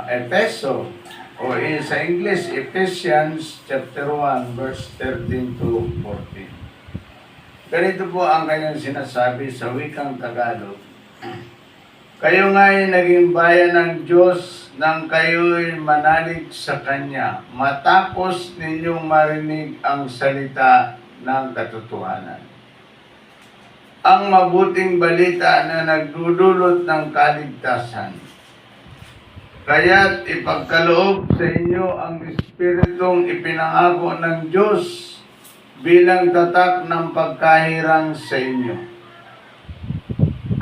Efeso o sa English, Ephesians chapter 1 verse 13 to 14. Ganito po ang kanyang sinasabi sa wikang Tagalog. Kayo nga'y naging bayan ng Diyos nang kayo'y manalig sa Kanya matapos ninyong marinig ang salita ng katotohanan. Ang mabuting balita na nagdudulot ng kaligtasan. Kaya't ipagkaloob sa inyo ang Espiritong ipinangako ng Diyos bilang tatak ng pagkahirang sa inyo.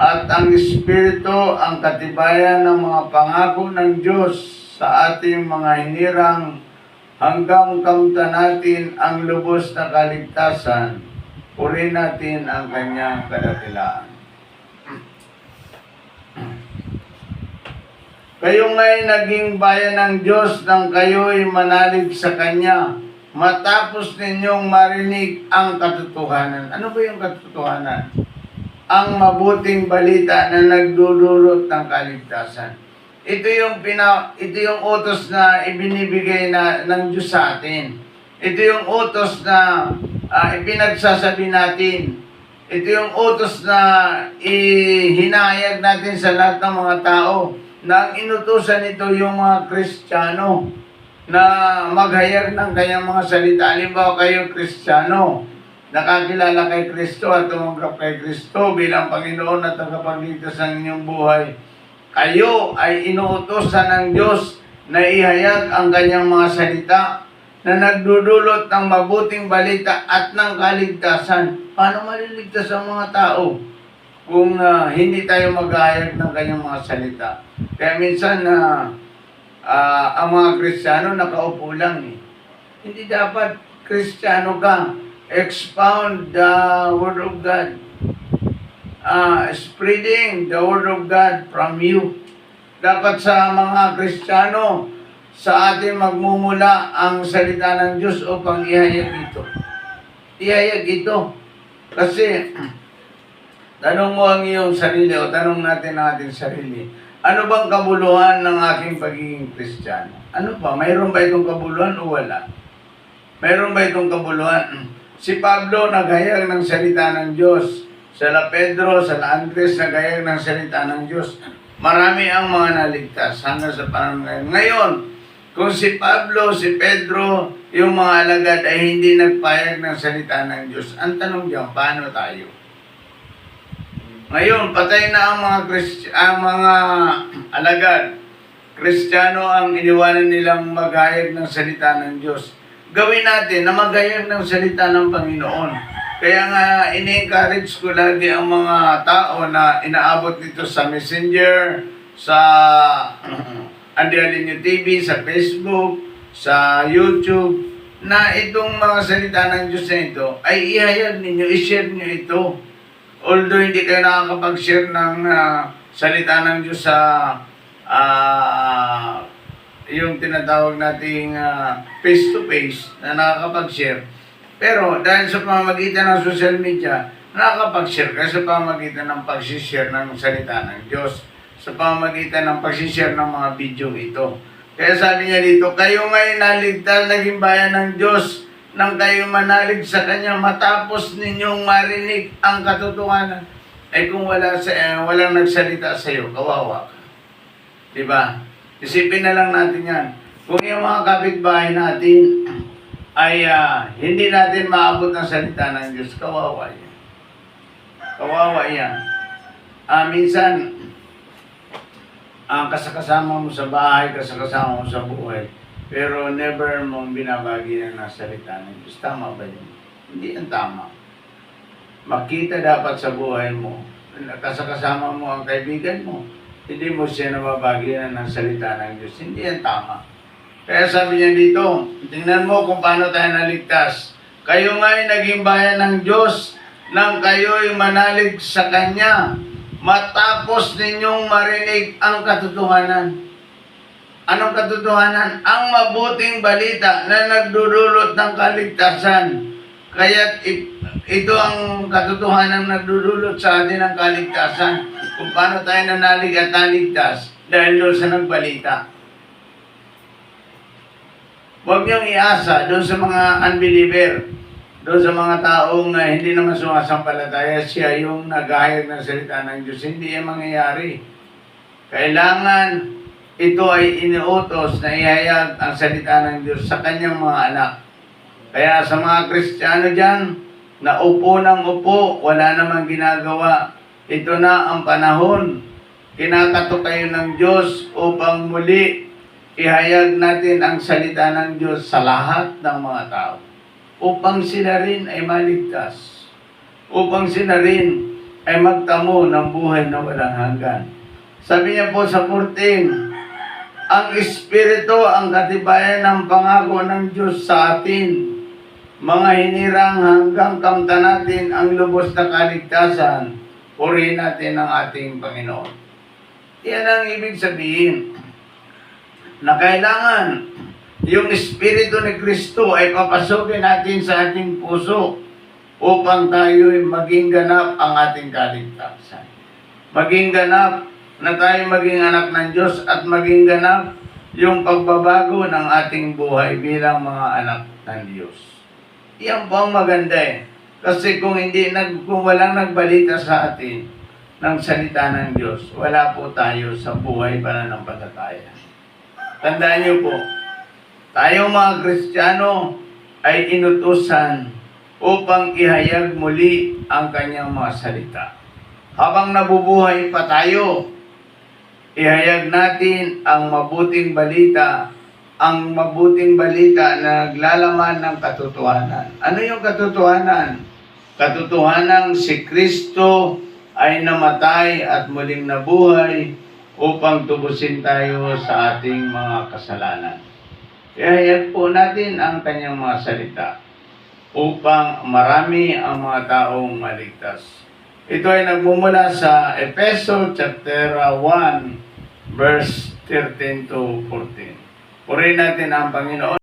At ang Espiritu ang katibayan ng mga pangako ng Diyos sa ating mga hinirang hanggang kamtan natin ang lubos na kaligtasan. Purihin natin ang kanyang kadakilaan. Kayo nga'y naging bayan ng Diyos nang kayo'y manalig sa Kanya matapos ninyong marinig ang katotohanan. Ano ba yung katotohanan? Ang mabuting balita na nagdudulot ng kaligtasan. Ito yung utos na ibinibigay ng Diyos sa atin. Ito yung utos na ipinagsasabi natin. Ito yung utos na ihinahayag natin sa lahat ng mga tao na ang inutusan nito yung mga Kristiyano na maghayag ng kanyang mga salita. Halimbawa kayo Kristiyano, nakakilala kay Kristo at tumanggap kay Kristo bilang Panginoon at tagapagligtas ng inyong buhay. Kayo ay inuutosan ng Diyos na ihayag ang kanyang mga salita na nagdudulot ng mabuting balita at ng kaligtasan. Paano maliligtas ang mga tao kung hindi tayo maghahayag ng kanyang mga salita? Kaya minsan ang mga Kristiyano nakaupo lang eh. Hindi dapat Kristiyano ka. Expound the Word of God. Spreading the Word of God from you. Dapat sa mga Kristiyano, sa atin magmumula ang salita ng Diyos upang ihayag ito. Ihayag ito. Kasi, tanong mo ang iyong sarili o tanong natin ang ating sarili. Ano bang kabuluhan ng aking pagiging Kristiyano? Ano ba? Mayroon ba itong kabuluhan o wala? Mayroon ba itong kabuluhan? Si Pablo naghayag ng salita ng Diyos. Sala Pedro, sala Andres naghayag ng salita ng Diyos. Marami ang mga naligtas hanggang sa panahon ngayon. Ngayon, kung si Pablo, si Pedro, yung mga alagad ay hindi nagpayag ng salita ng Diyos, ang tanong diyan, paano tayo? Ngayon, patay na ang mga alagad. Kristiyano ang iniwanan nilang maghayag ng salita ng Diyos. Gawin natin na maghayag ng salita ng Panginoon. Kaya nga, ini-encourage ko lagi ang mga tao na inaabot dito sa Messenger, sa Andy Alinyo TV, sa Facebook, sa YouTube, na itong mga salita ng Diyos na ito ay ihayag ninyo, i-share nyo ito. Although hindi kayo nakakapag-share ng salita ng Diyos sa yung tinatawag nating face-to-face na nakakapag-share. Pero dahil sa pamamagitan ng social media, nakakapag-share ka sa pamamagitan ng pag-share ng salita ng Diyos, sa pamamagitan ng pag-share ng mga video ito. Kaya sabi niya dito, kayo ngayon naligtas, naging bayan ng Diyos, nang kayo manalig sa Kanya matapos ninyong marinig ang katotohanan. Ay kung walang nagsalita sa iyo, kawawa ka. Diba? Isipin na lang natin yan. Kung yung mga kapitbahay natin ay hindi natin maabot ng salita ng Diyos, kawawa yan. Kawawa yan. Minsan, kasakasama mo sa bahay, kasakasama mo sa buhay, pero never mong binabagi na salita ng Diyos. Tama ba yun? Hindi yan tama. Makita dapat sa buhay mo, kasakasama mo ang kaibigan mo, hindi mo siya nababagi na ng salita ng Diyos. Hindi yan tama. Kaya sabi niya dito, tingnan mo kung paano tayo naligtas. Kayo nga'y naging bayan ng Diyos nang kayo'y manalig sa Kanya matapos ninyong marinig ang katotohanan. Anong katotohanan? Ang mabuting balita na nagdudulot ng kaligtasan. Kaya ito ang katotohanan na nagdudulot sa atin ng kaligtasan. Kung paano tayo nanalig at naligtas dahil doon sa nagbalita. Huwag niyong iasa doon sa mga unbeliever, doon sa mga taong hindi naman sumasampalataya, siya yung naghahayag ng salita ng Diyos. Hindi yan mangyayari. Kailangan ito ay iniutos na ihayag ang salita ng Diyos sa kanyang mga anak. Kaya sa mga Kristiyano dyan, na upo ng upo, wala namang ginagawa. Ito na ang panahon. Kinakato kayo ng Diyos upang muli ihayag natin ang salita ng Diyos sa lahat ng mga tao. Upang sila rin ay maligtas. Upang sila rin ay magtamo ng buhay na walang hanggan. Sabi niya po sa 14, ang Espiritu ang katibayan ng pangako ng Diyos sa atin. Mga hinirang hanggang kamta natin ang lubos na kaligtasan, purihin natin ang ating Panginoon. Yan ang ibig sabihin na kailangan yung Espiritu ni Kristo ay papasukin natin sa ating puso upang tayo maging ganap ang ating kaligtasan. Maging ganap na tayo maging anak ng Diyos at maging ganap yung pagbabago ng ating buhay bilang mga anak ng Diyos. Yan po ang maganda eh. Kasi kung walang nagbalita sa atin ng salita ng Diyos, wala po tayo sa buhay pananampalataya. Tandaan niyo po, tayong mga Kristiyano ay inutusan upang ihayag muli ang kanyang mga salita. Habang nabubuhay pa tayo, ihayag natin ang mabuting balita na naglalaman ng katotohanan. Ano yung katotohanan? Katotohanan si Kristo ay namatay at muling nabuhay upang tubusin tayo sa ating mga kasalanan. Ihayag po natin ang kanyang mga salita upang marami ang mga taong maligtas. Ito ay nagmumula sa Efeso chapter 1 verse 13 to 14. Purihin natin ang Panginoon.